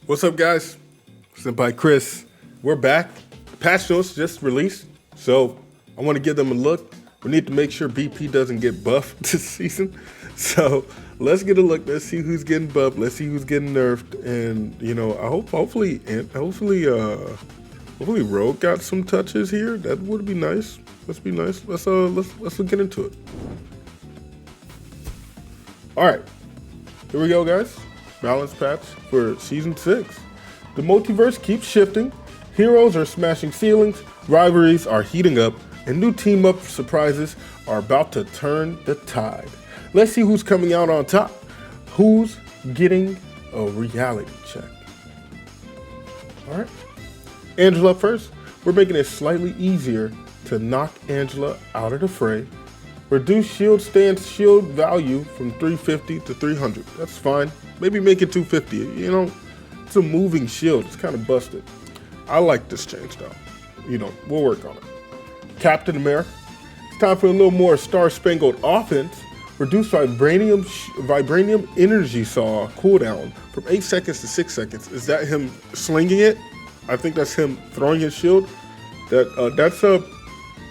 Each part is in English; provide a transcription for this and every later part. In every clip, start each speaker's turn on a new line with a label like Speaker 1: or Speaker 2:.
Speaker 1: What's up, guys? Senpai Chris. We're back. Patch notes just released, so I want to give them a look. We need to make sure BP doesn't get buffed this season. So let's get a look. Let's see who's getting buffed. Let's see who's getting nerfed. And I hope, hopefully, Rogue got some touches here. That would be nice. Let's be nice. Let's get into it. All right, here we go, guys. Balance patch for season 6. The multiverse keeps shifting. Heroes are smashing ceilings. Rivalries are heating up, and new team-up surprises are about to turn the tide. Let's see who's coming out on top. Who's getting a reality check? All right. Angela up first. We're making it slightly easier to knock Angela out of the fray. Reduce shield stance shield value from 350 to 300. That's fine. Maybe make it 250. It's a moving shield. It's kind of busted. I like this change though. We'll work on it. Captain America. It's time for a little more Star Spangled offense. Reduce vibranium energy saw cooldown from 8 seconds to 6 seconds. Is that him slinging it? I think that's him throwing his shield. That's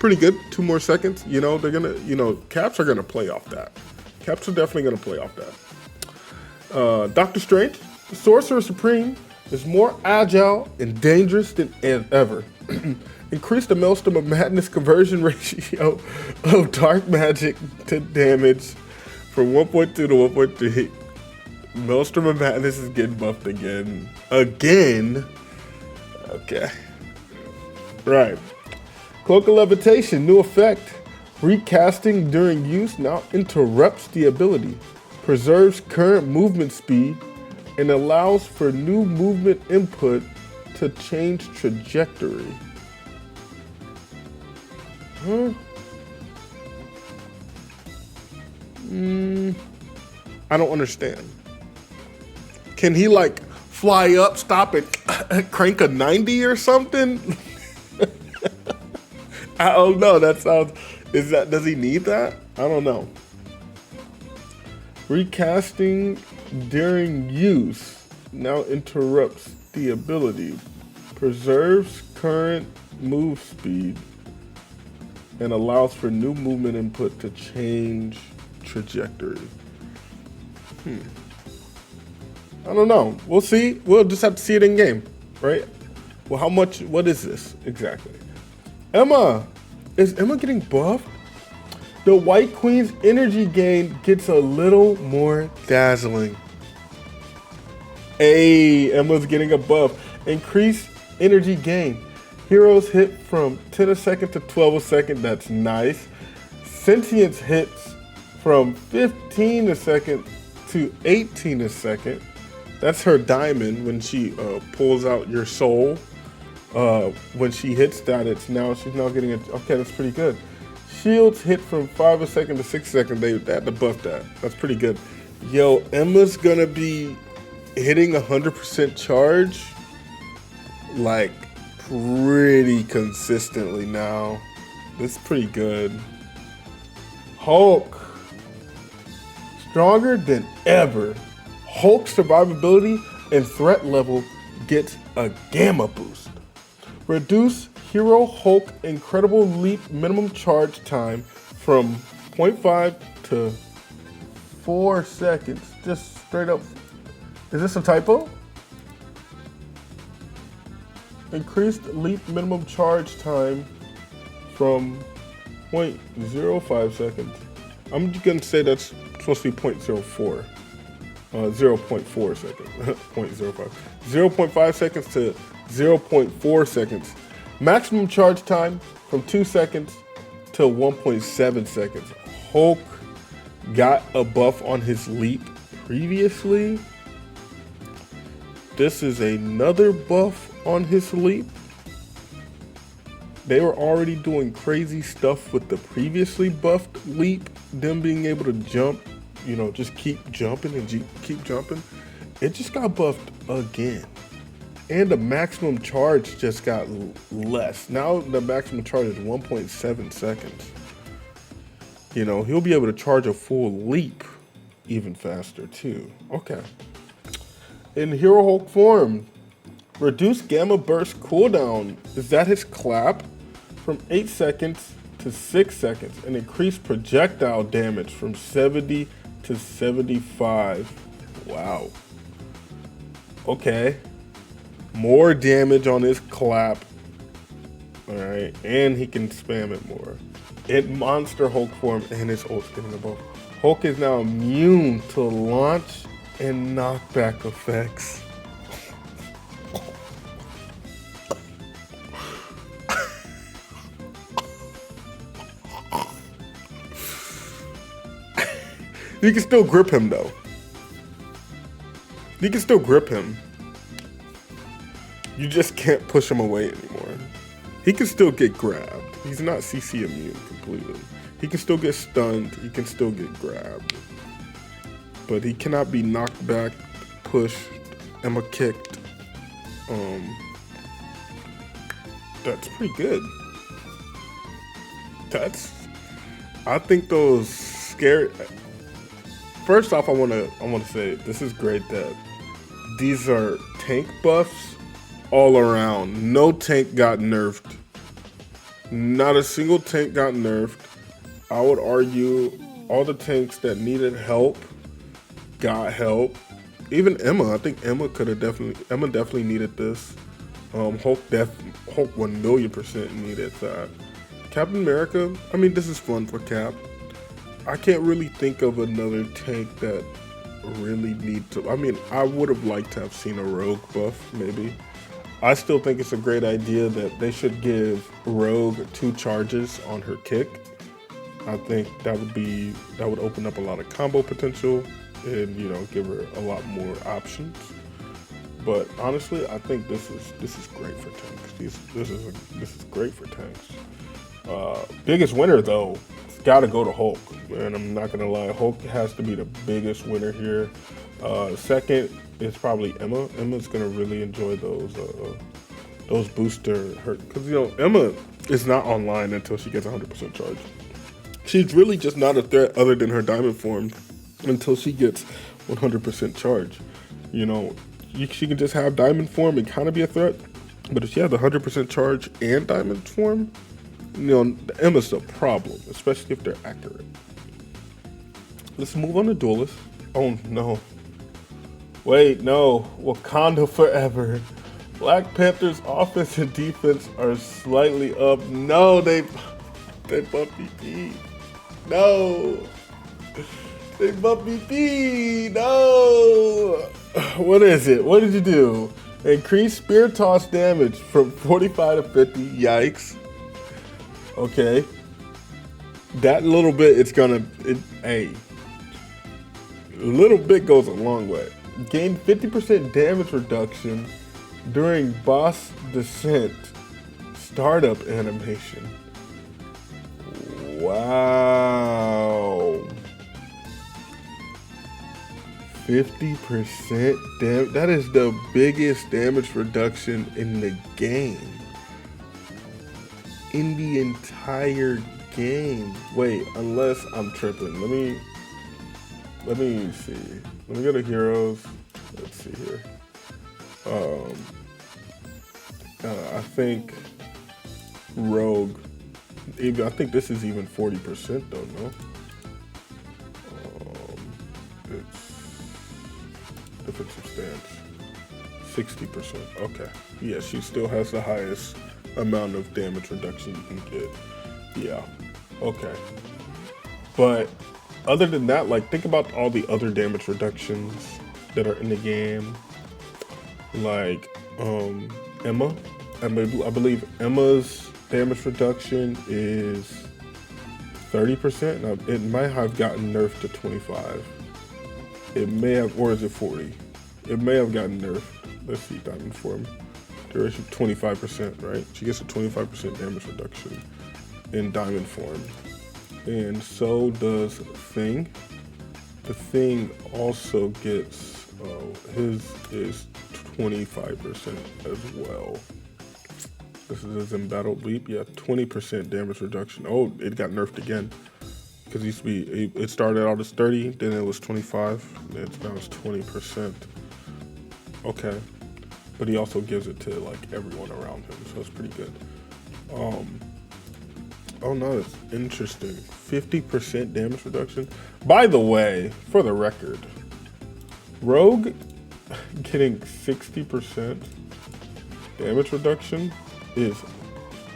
Speaker 1: pretty good. 2 more seconds. They're gonna, Caps are gonna play off that. Caps are definitely gonna play off that. Doctor Strange, the Sorcerer Supreme, is more agile and dangerous than ever. Increase the Maelstrom of Madness conversion ratio of dark magic to damage from 1.2 to 1.3. Maelstrom of Madness is getting buffed again. Okay. Right. Cloak of Levitation, new effect. Recasting during use now interrupts the ability, preserves current movement speed, and allows for new movement input to change trajectory. I don't understand. Can he fly up, stop it, crank a 90 or something? I don't know. Does he need that? I don't know. Recasting during use now interrupts the ability, preserves current move speed, and allows for new movement input to change trajectory. I don't know. We'll see. We'll just have to see it in game, right? Well, what is this exactly? Emma. Is Emma getting buffed? The White Queen's energy gain gets a little more dazzling. Hey, Emma's getting a buff. Increased energy gain. Heroes hit from 10 a second to 12 a second. That's nice. Sentience hits from 15 a second to 18 a second. That's her diamond when she pulls out your soul. When she hits that, she's now getting it. Okay, that's pretty good. Shields hit from 5 a second to 6 seconds. They had to buff that. That's pretty good. Yo, Emma's gonna be hitting 100% charge pretty consistently now. That's pretty good. Hulk, stronger than ever. Hulk survivability and threat level gets a gamma boost. Reduce Hero Hulk Incredible Leap minimum charge time from 0.5 to 4 seconds. Just straight up. Is this a typo? Increased leap minimum charge time from 0.05 seconds. I'm just gonna say that's supposed to be 0.04. 0.4 seconds. 0.05. 0.5 seconds to 0.4 seconds. Maximum charge time from 2 seconds to 1.7 seconds. Hulk got a buff on his leap previously. This is another buff on his leap. They were already doing crazy stuff with the previously buffed leap, them being able to jump, just keep jumping and keep jumping. It just got buffed again. And the maximum charge just got less. Now the maximum charge is 1.7 seconds. He'll be able to charge a full leap even faster too. Okay. In Hero Hulk form, reduce Gamma Burst cooldown. Is that his clap? From 8 seconds to 6 seconds. And increase projectile damage from 70 to 75. Wow. Okay. More damage on his clap. Alright. And he can spam it more. In Monster Hulk form, and his ult's getting a buff. Hulk is now immune to launch and knockback effects. You can still grip him though. You can still grip him. You just can't push him away anymore. He can still get grabbed. He's not CC immune completely. He can still get stunned. He can still get grabbed. But he cannot be knocked back, pushed, Emma kicked. That's pretty good. I think those scary. First off, I wanna say this is great that these are tank buffs all around. No tank got nerfed. Not a single tank got nerfed. I would argue all the tanks that needed help got help. Even Emma, I think Emma definitely needed this. Hulk 1,000,000% needed that. Captain America, I mean, this is fun for Cap. I can't really think of another tank that really need to. I mean, I would have liked to have seen a Rogue buff, maybe. I still think it's a great idea that they should give Rogue 2 charges on her kick. I think that would open up a lot of combo potential and, you know, give her a lot more options. But honestly, I think this is great for tanks. This is great for tanks. Biggest winner though, it's gotta go to Hulk. And I'm not gonna lie, Hulk has to be the biggest winner here. Second is probably Emma. Emma's gonna really enjoy those booster because, you know, Emma is not online until she gets 100% charge. She's really just not a threat other than her diamond form until she gets 100% charge. You know, she can just have diamond form and kind of be a threat, but if she has 100% charge and diamond form, you know, Emma's a problem, especially if they're accurate. Let's move on to Duelist. Oh no. Wait, no. Wakanda forever. Black Panther's offense and defense are slightly up. No, they bumped BP. No. They bumped BP. No. What is it? What did you do? Increase spear toss damage from 45 to 50. Yikes. Okay. That little bit, a little bit goes a long way. Gain 50% damage reduction during boss descent startup animation. Wow. 50% damage. That is the biggest damage reduction in the game. In the entire game. Wait, unless I'm tripping. Let me see. Let me go to heroes. Let's see here. I think Rogue. I think this is even 40% though. No. It's defensive stance. 60%. Okay. Yeah, she still has the highest amount of damage reduction you can get. Yeah. Okay. But other than that, like, think about all the other damage reductions that are in the game. Like, Emma. I believe Emma's damage reduction is 30%. Now, it might have gotten nerfed to 25. It may have, or is it 40? It may have gotten nerfed. Let's see, diamond form. Duration 25%, right? She gets a 25% damage reduction in diamond form. And so does Thing. The Thing also gets, his is 25% as well. This is in Battle Leap. Yeah, 20% damage reduction. Oh, it got nerfed again. Because it used to be, it started out as 30, then it was 25, now it's 20%. Okay. But he also gives it to like everyone around him, so it's pretty good. Oh no, it's interesting. 50% damage reduction. By the way, for the record, Rogue getting 60% damage reduction is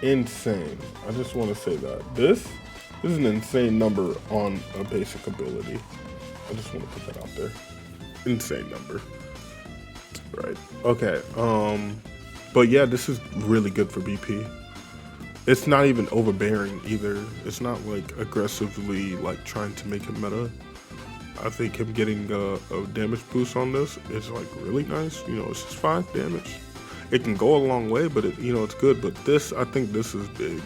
Speaker 1: insane. I just want to say that. This is an insane number on a basic ability. I just want to put that out there. Insane number. Right. Okay. But yeah, this is really good for BP. It's not even overbearing either. It's not like aggressively like trying to make him meta. I think him getting a damage boost on this is like really nice. You know, it's just 5 damage. It can go a long way, but it, you know, it's good. But this, I think this is big.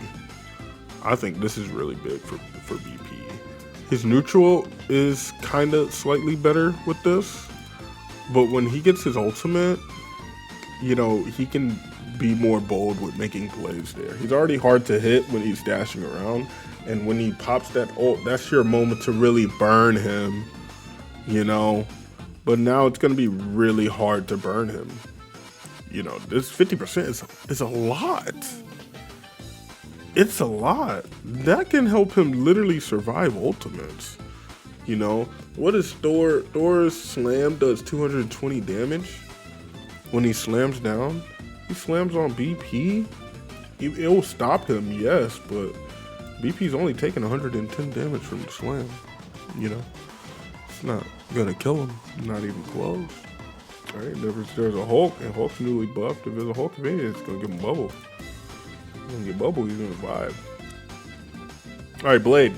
Speaker 1: I think this is really big for BP. His neutral is kind of slightly better with this, but when he gets his ultimate, you know, he can be more bold with making plays there. He's already hard to hit when he's dashing around, and when he pops that ult, that's your moment to really burn him, you know. But now it's going to be really hard to burn him. You know, this 50% is a lot. It's a lot. That can help him literally survive ultimates. You know, what is Thor? Thor's slam does 220 damage when he slams down. He slams on BP. It will stop him, yes, but BP's only taking 110 damage from the slam. You know, it's not gonna kill him. Not even close. All right, if there's a Hulk and Hulk's newly buffed, if there's a Hulk evade, it's gonna give him bubble. He's gonna get bubble. He's gonna vibe. All right, Blade.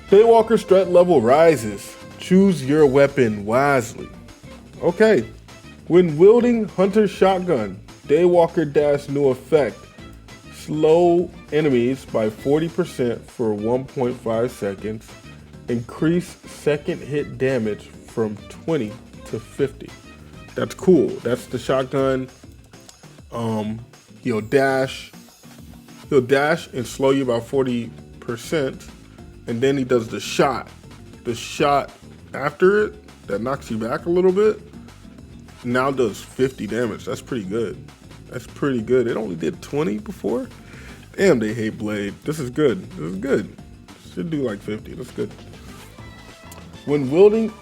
Speaker 1: Daywalker's threat level rises. Choose your weapon wisely. Okay. When wielding Hunter's shotgun, Daywalker dash new effect. Slow enemies by 40% for 1.5 seconds. Increase second hit damage from 20 to 50. That's cool. That's the shotgun. He'll dash and slow you by 40%. And then he does the shot. The shot after it that knocks you back a little bit now does 50 damage. That's pretty good. That's pretty good. It only did 20 before. Damn, they hate Blade. This is good. This is good. Should do like 50. That's good. When wielding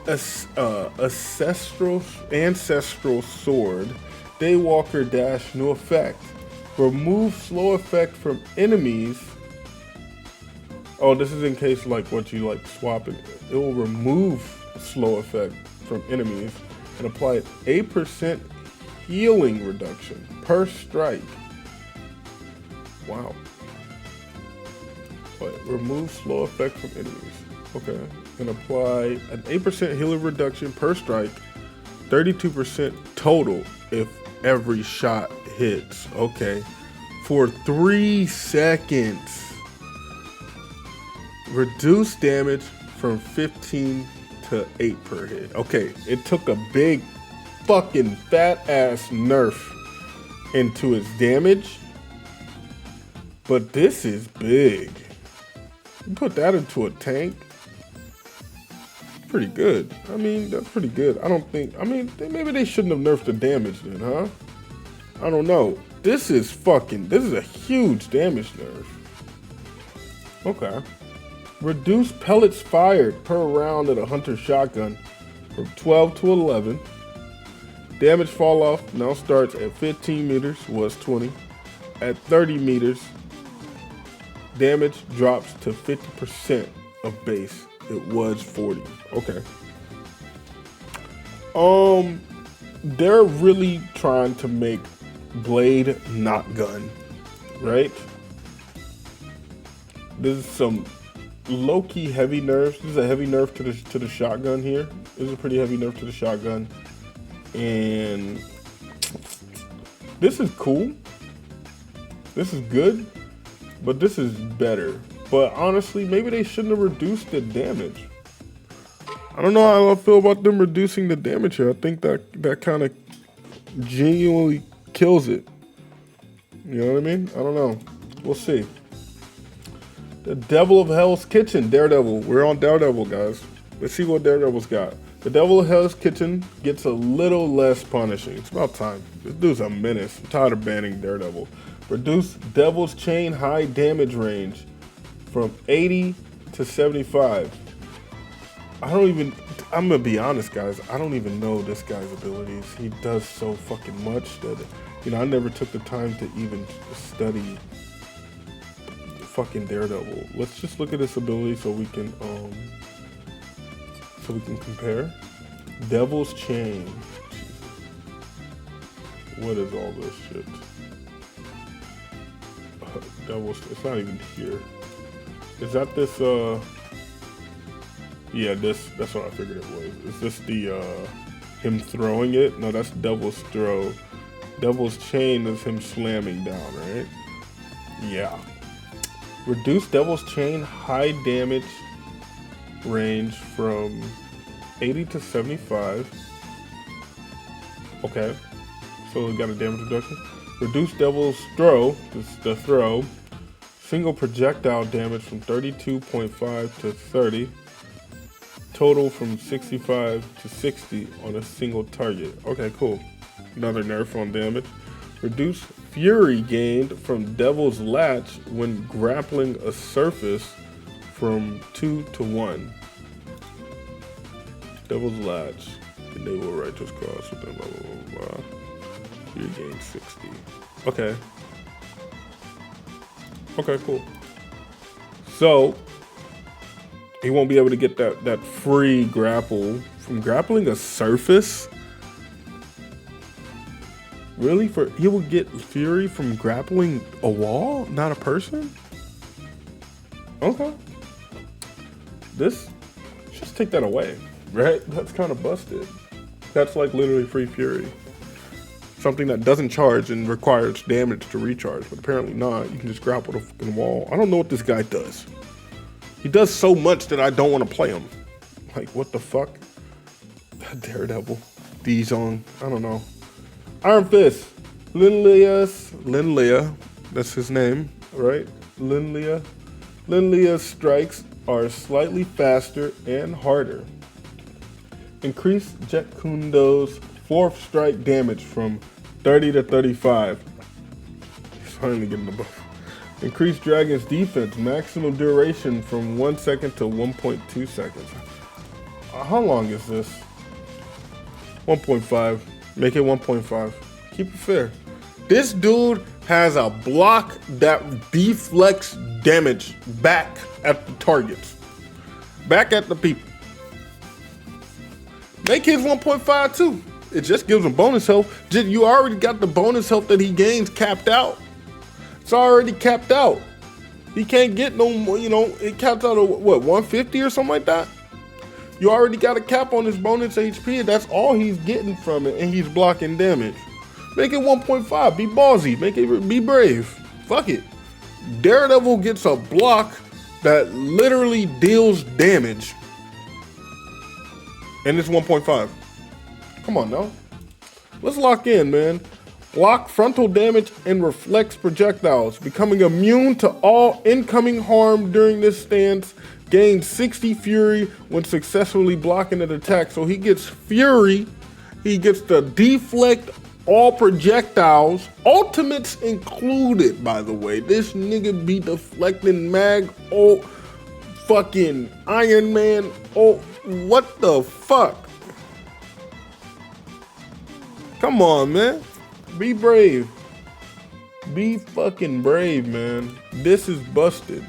Speaker 1: ancestral sword, Daywalker dash new effect. Remove slow effect from enemies. Oh, this is in case like what you like swapping. It will remove slow effect from enemies and apply 8% healing reduction per strike. Wow. But remove slow effect from enemies. Okay. And apply an 8% healing reduction per strike, 32% total if every shot hits. Okay. For 3 seconds. Reduce damage from 15 to 8 per hit. Okay, it took a big fucking fat ass nerf into its damage, but this is big. You put that into a tank, pretty good. I mean, that's pretty good. I maybe they shouldn't have nerfed the damage then, huh? I don't know. This is a huge damage nerf. Okay. Reduce pellets fired per round at a hunter shotgun from 12 to 11. Damage fall off now starts at 15 meters, was 20. At 30 meters, damage drops to 50% of base. It was 40. Okay. They're really trying to make Blade not gun, right? This is some low-key heavy nerfs. This is a heavy nerf to the shotgun here. This is a pretty heavy nerf to the shotgun. And this is cool. This is good. But this is better. But honestly, maybe they shouldn't have reduced the damage. I don't know how I feel about them reducing the damage here. I think that kind of genuinely kills it. You know what I mean? I don't know. We'll see. The Devil of Hell's Kitchen, Daredevil. We're on Daredevil, guys. Let's see what Daredevil's got. The Devil Hell's Kitchen gets a little less punishing. It's about time. This dude's a menace. I'm tired of banning Daredevil. Reduce Devil's Chain high damage range from 80 to 75. I'm gonna be honest, guys. I don't even know this guy's abilities. He does so fucking much that, I never took the time to even study fucking Daredevil. Let's just look at his ability so we can compare. Devil's Chain. What is all this shit? It's not even here. Is that this, yeah, that's what I figured it was. Is this the, him throwing it? No, that's Devil's Throw. Devil's Chain is him slamming down, right? Yeah. Reduce Devil's Chain high damage range from 80 to 75. Okay. So we got a damage reduction. Reduce Devil's Throw, this is the throw. Single projectile damage from 32.5 to 30. Total from 65 to 60 on a single target. Okay, cool. Another nerf on damage. Reduce Fury gained from Devil's Latch when grappling a surface from 2 to 1. Devil's Latch. Enable Righteous Cross with them, blah, blah, blah, blah. Fury gained 60. Okay. Okay, cool. So, he won't be able to get that free grapple from grappling a surface? Really? He will get Fury from grappling a wall, not a person? Okay. Just take that away, right? That's kind of busted. That's like literally free Fury. Something that doesn't charge and requires damage to recharge, but apparently not. You can just grapple the fucking wall. I don't know what this guy does. He does so much that I don't want to play him. Like, what the fuck? Daredevil. D-Zone. I don't know. Iron Fist. Linlia. That's his name, right? Linlia. Linlia's strikes are slightly faster and harder. Increase Jet Kundo's 4th strike damage from 30 to 35. He's finally getting the buff. Increase Dragon's defense maximum duration from 1 second to 1.2 seconds. How long is this? 1.5. Make it 1.5. Keep it fair. This dude has a block that deflects damage back at the targets. Back at the people. Make his 1.5 too. It just gives him bonus health. You already got the bonus health that he gains capped out. It's already capped out. He can't get no more, it capped out at what, 150 or something like that? You already got a cap on his bonus HP, and that's all he's getting from it, and he's blocking damage. Make it 1.5. Be ballsy. Be brave. Fuck it. Daredevil gets a block that literally deals damage. And it's 1.5. Come on now. Let's lock in, man. Block frontal damage and reflects projectiles. Becoming immune to all incoming harm during this stance. Gains 60 Fury when successfully blocking an attack. So he gets Fury. He gets to deflect all projectiles. Ultimates included, by the way. This nigga be deflecting mag. Oh, fucking Iron Man. Oh, what the fuck? Come on, man. Be brave. Be fucking brave, man. This is busted.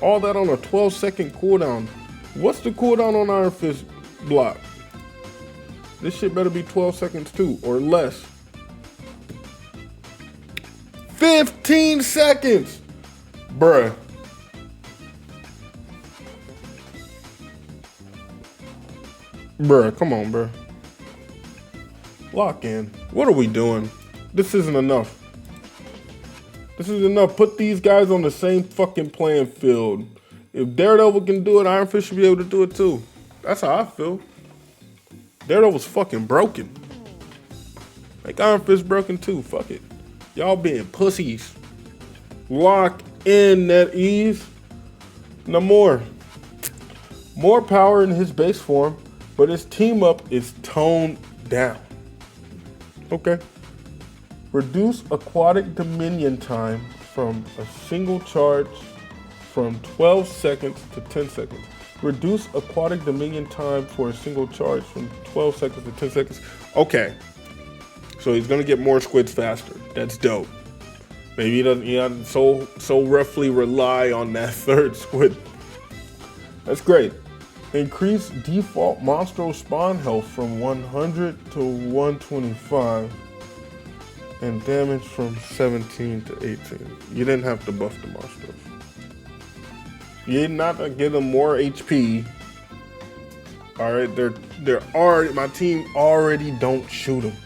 Speaker 1: All that on a 12-second cooldown. What's the cooldown on Iron Fist block? This shit better be 12 seconds too, or less. 15 seconds! Bruh. Bruh, come on, bruh. Lock in. What are we doing? This isn't enough. This is enough. Put these guys on the same fucking playing field. If Daredevil can do it, Iron Fist should be able to do it too. That's how I feel. Daredevil's fucking broken. Like Iron Fist broken too. Fuck it. Y'all being pussies. Lock in that ease. No more. More power in his base form. but his team up is toned down. Okay. Reduce aquatic dominion time from a single charge from 12 seconds to 10 seconds. Reduce aquatic dominion time for a single charge from 12 seconds to 10 seconds. Okay. So he's gonna get more squids faster. That's dope. Maybe he doesn't so roughly rely on that third squid. That's great. Increase default monstro spawn health from 100 to 125 and damage from 17 to 18. You didn't have to buff the monstros. You did not give them more HP. All right, they're already, my team already don't shoot them.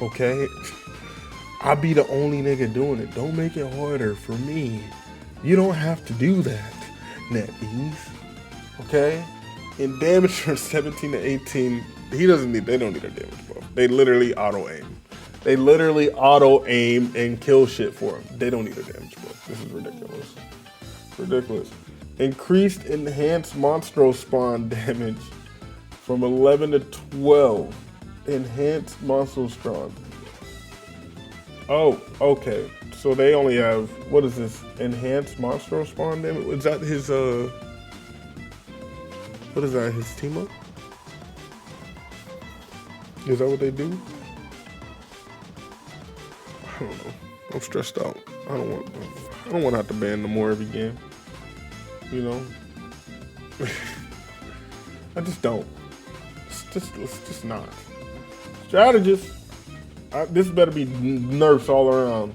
Speaker 1: Okay, I'll be the only nigga doing it. Don't make it harder for me. You don't have to do that, NetEase. Okay, in damage from 17 to 18, they don't need a damage buff. They literally auto aim. They literally auto aim and kill shit for them. They don't need a damage buff. This is ridiculous. Ridiculous. Increased enhanced monstro spawn damage from 11 to 12. Enhanced monstro spawn. Oh, okay. So they only have, what is this? Enhanced monstro spawn damage? Is that his, what is that, his team up? Is that what they do? I don't know. I'm stressed out. I don't want to have to ban no more every game. You know? I just don't. It's just not. Strategist. This better be nerfs all around.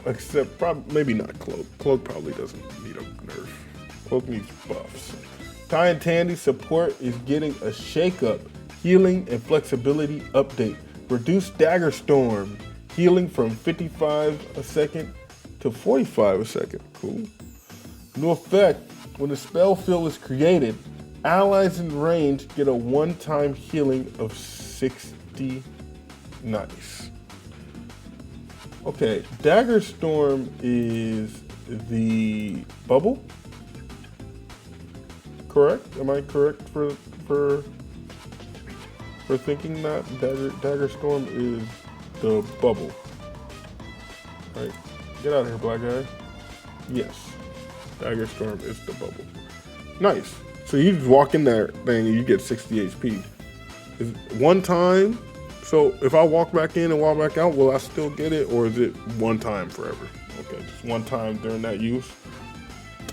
Speaker 1: Except maybe not Cloak. Cloak probably doesn't need a nerf. Cloak needs buffs. Ty and Tandy support is getting a shakeup. Healing and flexibility update. Reduce Dagger Storm. Healing from 55 a second to 45 a second. Cool. New effect. When the spell field is created, allies in range get a one-time healing of 60. Nice. Okay, Dagger Storm is the bubble? Correct? Am I correct for thinking that Dagger Storm is the bubble? All right, get out of here, black guy. Yes, Dagger Storm is the bubble. Nice. So you just walk in there thing and you get 60 HP. Is one time? So if I walk back in and walk back out, will I still get it, or is it one time forever? Okay, just one time during that use.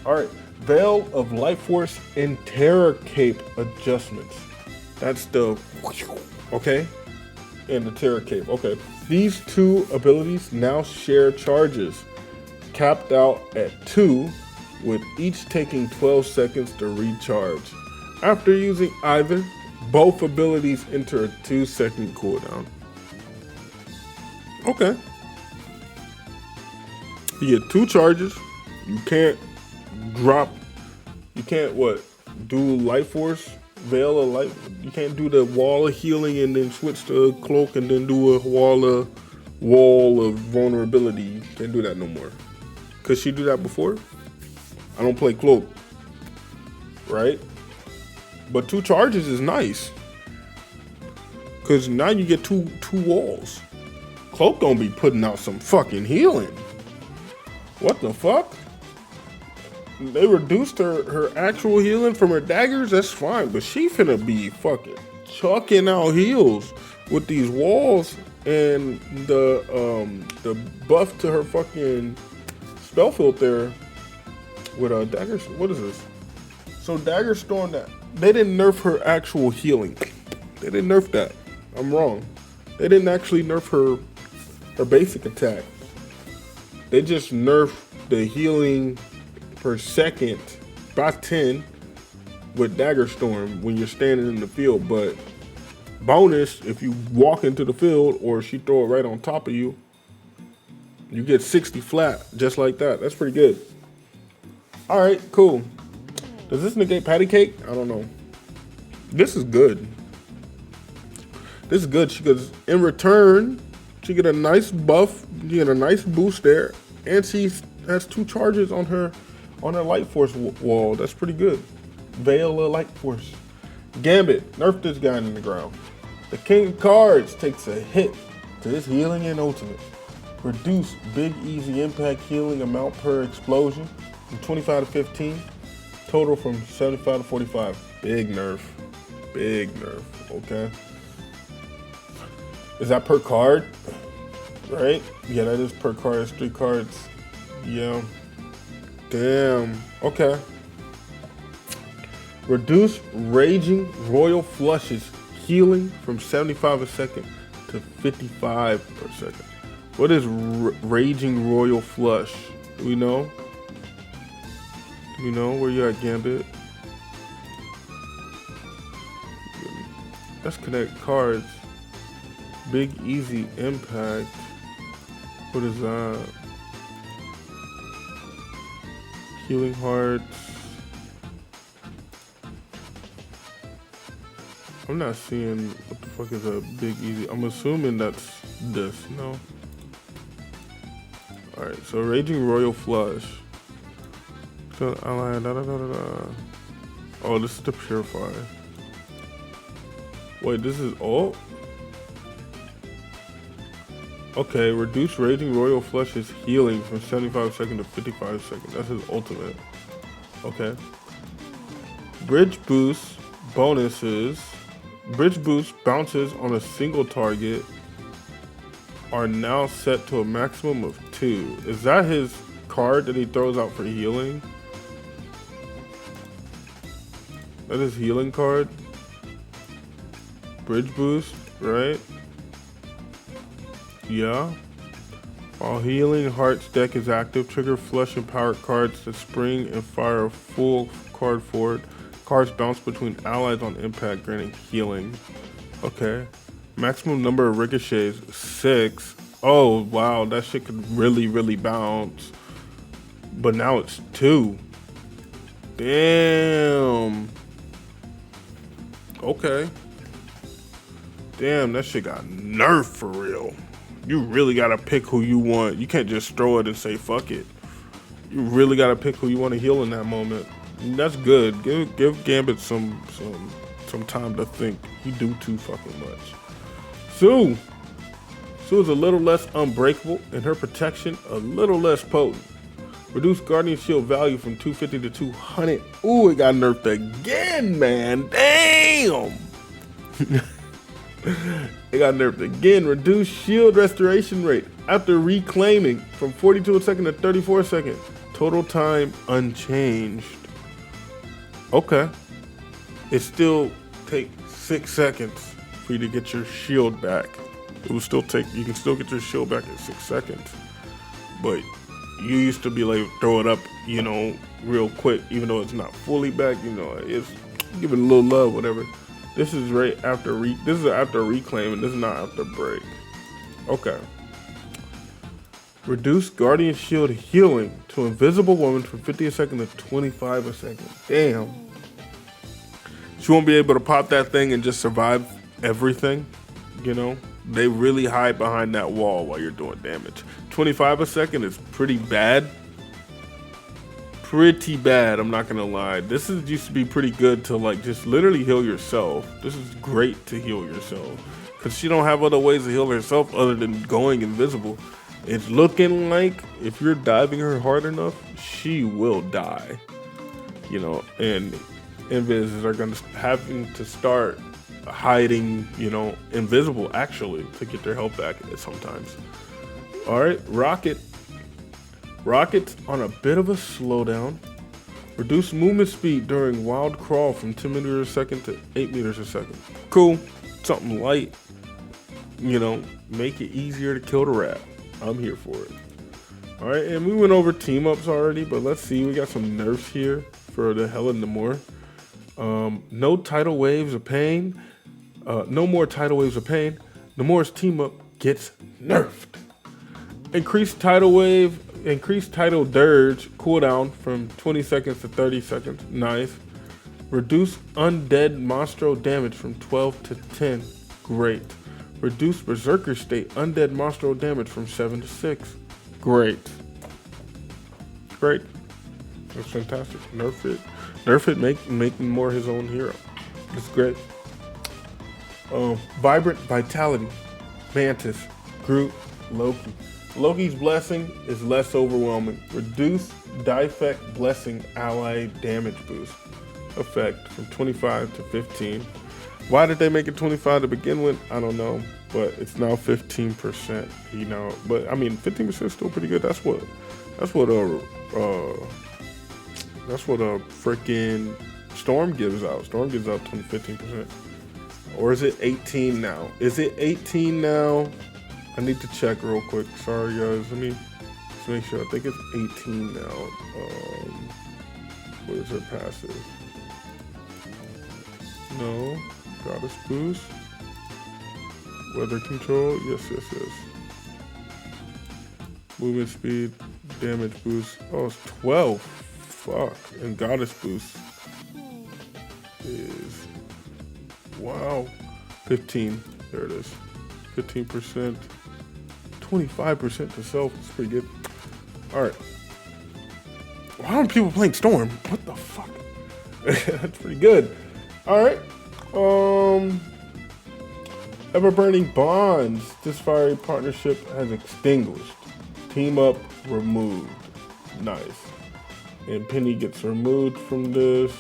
Speaker 1: All right, Veil of Life Force and Terror Cape adjustments. That's the, okay, and the Terror Cape. Okay, these two abilities now share charges, capped out at 2, with each taking 12 seconds to recharge. After using either, both abilities enter a 2-second cooldown. Okay. You get 2 charges. You can't do Life Force, Veil of Life. You can't do the Wall of Healing and then switch to Cloak and then do a Wall of Vulnerability. You can't do that no more. Could she do that before? I don't play Cloak. Right? But 2 charges is nice. Cause now you get two walls. Cloak gonna be putting out some fucking healing. What the fuck? They reduced her actual healing from her daggers, that's fine. But she finna be fucking chucking out heals with these walls and the buff to her fucking spell filter with daggers. What is this? So Dagger Storm, that they didn't nerf her actual healing. They didn't nerf that. I'm wrong. They didn't actually nerf her basic attack. They just nerfed the healing per second by 10 with Dagger Storm when you're standing in the field. But bonus, if you walk into the field or she throw it right on top of you, you get 60 flat just like that. That's pretty good. All right, cool. Does this negate Patty Cake? I don't know. This is good. This is good. She goes, in return, she get a nice buff, you get a nice boost there, and she has 2 charges on her Light Force wall. That's pretty good. Veil of Light Force. Gambit, nerf this guy in the ground. The King of Cards takes a hit to his healing and ultimate. Reduce big easy impact healing amount per explosion from 25 to 15. Total from 75 to 45. Big nerf. Big nerf. Okay. Is that per card? Right? Yeah, that is per card. It's 3 cards. Yeah. Damn. Okay. Reduce Raging Royal Flushes healing from 75 a second to 55 per second. What is Raging Royal Flush? Do we know? Do we know where you're at, Gambit? Let's connect cards. Big easy impact. What is that? Healing Hearts. I'm not seeing what the fuck is a big easy. I'm assuming that's this, no? Alright, so Raging Royal Flush. So, oh, this is the Purify. Wait, this is all? Okay, reduce Raging Royal Flush's healing from 75 seconds to 55 seconds. That's his ultimate. Okay. Bridge boost bonuses. Bridge boost bounces on a single target are now set to a maximum of 2. Is that his card that he throws out for healing? That is healing card. Bridge boost, right? Yeah. While Healing Hearts deck is active, trigger flush empowered cards to spring and fire a full card forward. Cards bounce between allies on impact, granting healing. Okay. Maximum number of ricochets, 6. Oh, wow. That shit could really, really bounce. But now it's 2. Damn. Okay. Damn, that shit got nerfed for real. You really gotta pick who you want. You can't just throw it and say fuck it. You really gotta pick who you want to heal in that moment. And that's good. Give Gambit some time to think. He do too fucking much. Sue is a little less unbreakable and her protection a little less potent. Reduce Guardian Shield value from 250 to 200. Ooh, it got nerfed again, man. Damn. It got nerfed again. Reduce shield restoration rate after reclaiming from 42 a second to 34 seconds. Total time unchanged. Okay. It still take 6 seconds for you to get your shield back. It will still take, you can still get your shield back in 6 seconds. But you used to be like, throw it up, you know, real quick, even though it's not fully back, you know, it's give it a little love, whatever. This is right after this is after reclaim, and this is not after break. Okay. Reduce Guardian Shield healing to Invisible Woman from 50 a second to 25 a second. Damn. She won't be able to pop that thing and just survive everything. You know, they really hide behind that wall while you're doing damage. 25 a second is pretty bad. Pretty bad, I'm not gonna lie. This is used to be pretty good to like just literally heal yourself. This is great to heal yourself because she don't have other ways to heal herself other than going invisible. It's looking like if you're diving her hard enough, she will die. You know, and Invis are gonna having to start hiding, you know, invisible actually to get their health back sometimes. All right, Rocket's on a bit of a slowdown. Reduce movement speed during wild crawl from 10 meters a second to 8 meters a second. Cool. Something light. You know, make it easier to kill the rat. I'm here for it. All right, and we went over team ups already, but let's see. We got some nerfs here for the Helen Namor. No tidal waves of pain. No more tidal waves of pain. Namor's team up gets nerfed. Increased tidal dirge cooldown from 20 seconds to 30 seconds. Nice. Reduce undead monstro damage from 12 to 10. Great. Reduce berserker state undead monstro damage from 7 to 6. Great. Great. That's fantastic. Nerf it. Nerf it, make more his own hero. It's great. Vibrant Vitality, Mantis, Groot, Loki. Loki's blessing is less overwhelming. Reduce Defect Blessing ally damage boost effect from 25 to 15. Why did they make it 25 to begin with? I don't know, but it's now 15%. You know, but I mean, 15% is still pretty good. That's what a freaking Storm gives out. Storm gives out 15%. Or is it 18 now? Is it 18 now? I need to check real quick. Sorry guys, let me just make sure. I think it's 18 now. What is her passive? No. Goddess boost. Weather control. Yes. Movement speed. Damage boost. Oh, it's 12. Fuck. And goddess boost is, wow, 15. There it is. 15%. 25% to self. It's pretty good. Alright. Why aren't people playing Storm? What the fuck? That's pretty good. Alright. Ever-burning bonds. This fiery partnership has extinguished. Team up removed. Nice. And Penny gets removed from this.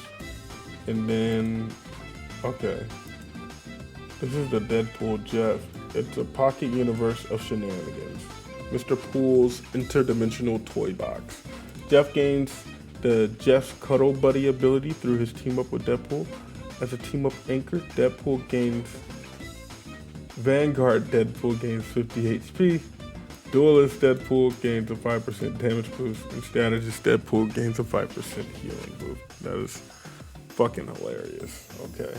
Speaker 1: And then, okay. This is the Deadpool Jeff. It's a pocket universe of shenanigans. Mr. Pool's interdimensional toy box. Jeff gains the Jeff's Cuddle Buddy ability through his team up with Deadpool. As a team up anchor, Deadpool gains Vanguard Deadpool gains 50 HP. Duelist Deadpool gains a 5% damage boost, and Strategist Deadpool gains a 5% healing boost. That is fucking hilarious. Okay.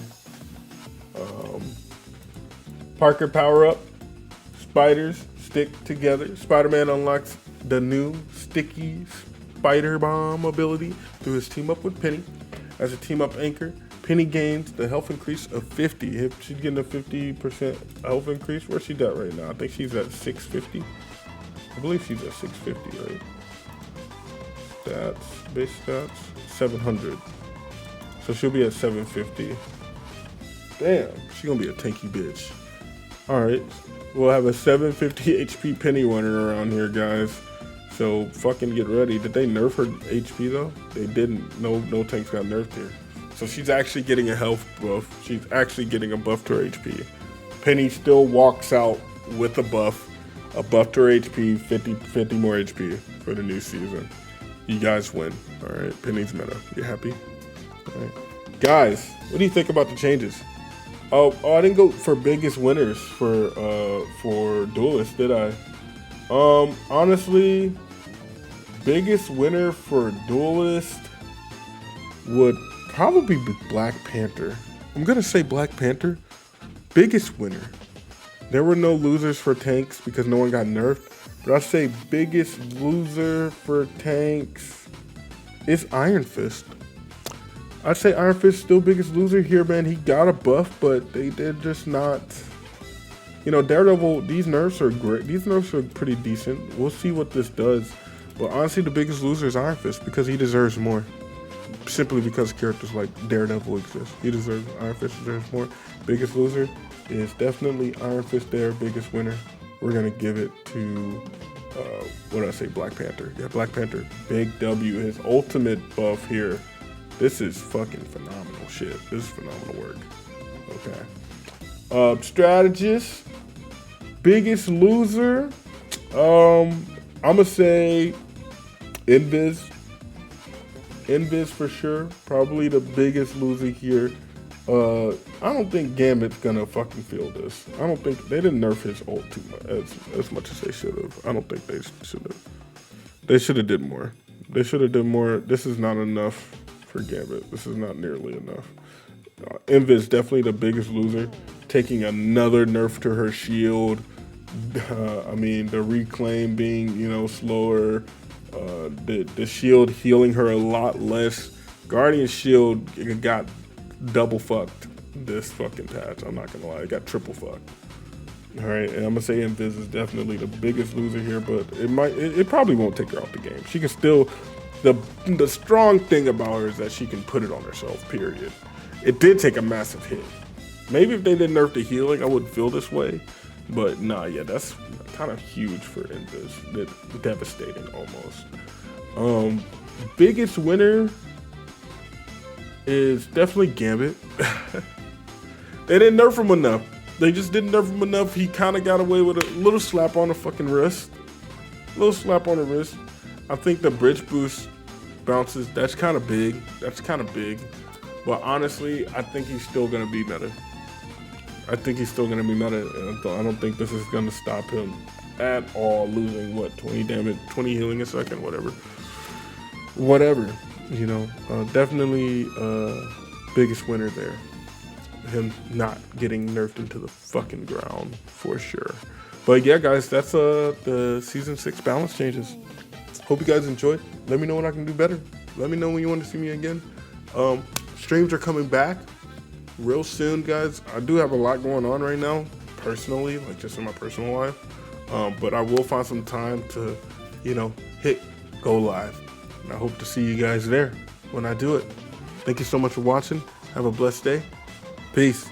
Speaker 1: Parker power up. Spiders stick together. Spider-Man unlocks the new sticky spider bomb ability through his team up with Penny. As a team up anchor, Penny gains the health increase of 50. If she's getting a 50% health increase, where's she at right now? I think she's at 650. I believe she's at 650, right? Stats, base stats, 700. So she'll be at 750. Damn, she's gonna be a tanky bitch. Alright, we'll have a 750 HP Penny winner around here, guys. So fucking get ready. Did they nerf her HP though? They didn't. No tanks got nerfed here. So she's actually getting a health buff. She's actually getting a buff to her HP. Penny still walks out with a buff to her HP, 50 more HP for the new season. You guys win. Alright, Penny's meta. You happy? Alright. Guys, what do you think about the changes? Oh, I didn't go for biggest winners for Duelist, did I? Honestly, biggest winner for Duelist would probably be Black Panther. I'm gonna say Black Panther. Biggest winner. There were no losers for tanks because no one got nerfed. But I'd say biggest loser for tanks is Iron Fist. I'd say Iron Fist still biggest loser here, man. He got a buff, but they're just not. You know, Daredevil, these nerfs are great. These nerfs are pretty decent. We'll see what this does. But honestly, the biggest loser is Iron Fist because he deserves more. Simply because characters like Daredevil exist. Iron Fist deserves more. Biggest loser is definitely Iron Fist there. Biggest winner, we're going to give it to, what did I say, Black Panther. Yeah, Black Panther. Big W, his ultimate buff here. This is fucking phenomenal shit. This is phenomenal work. Okay. Strategist. Biggest loser. I'm going to say Invis. Invis for sure. Probably the biggest loser here. I don't think Gambit's gonna fucking feel this. I don't think they didn't nerf his ult too much as much as they should have. I don't think they should have. They should have did more. They should have done more. This is not enough for Gambit. This is not nearly enough. Invis definitely the biggest loser. Taking another nerf to her shield. I mean, the reclaim being, you know, slower. The shield healing her a lot less. Guardian shield got double fucked this fucking patch. I'm not gonna lie, it got triple fucked. All right, and I'm gonna say Invis is definitely the biggest loser here, but it probably won't take her out the game. She can still, the strong thing about her is that she can put it on herself, period. it did take a massive hit. Maybe if they didn't nerf the healing, I wouldn't feel this way. But nah, yeah, that's kind of huge for Invis. Devastating almost. Biggest winner is definitely Gambit. They didn't nerf him enough. They just didn't nerf him enough. He kind of got away with a little slap on the fucking wrist. Little slap on the wrist. I think the bridge boost bounces, that's kind of big. That's kind of big. But honestly, I think he's still going to be meta. I think he's still going to be meta. I don't think this is going to stop him at all losing, what, 20 damage, 20 healing a second, whatever. Whatever, you know. Definitely biggest winner there. Him not getting nerfed into the fucking ground for sure. But yeah, guys, that's the season 6 balance changes. Hope you guys enjoyed. Let me know when I can do better. Let me know when you want to see me again. Streams are coming back real soon, guys. I do have a lot going on right now, personally, like just in my personal life. But I will find some time to, you know, hit go live. And I hope to see you guys there when I do it. Thank you so much for watching. Have a blessed day. Peace.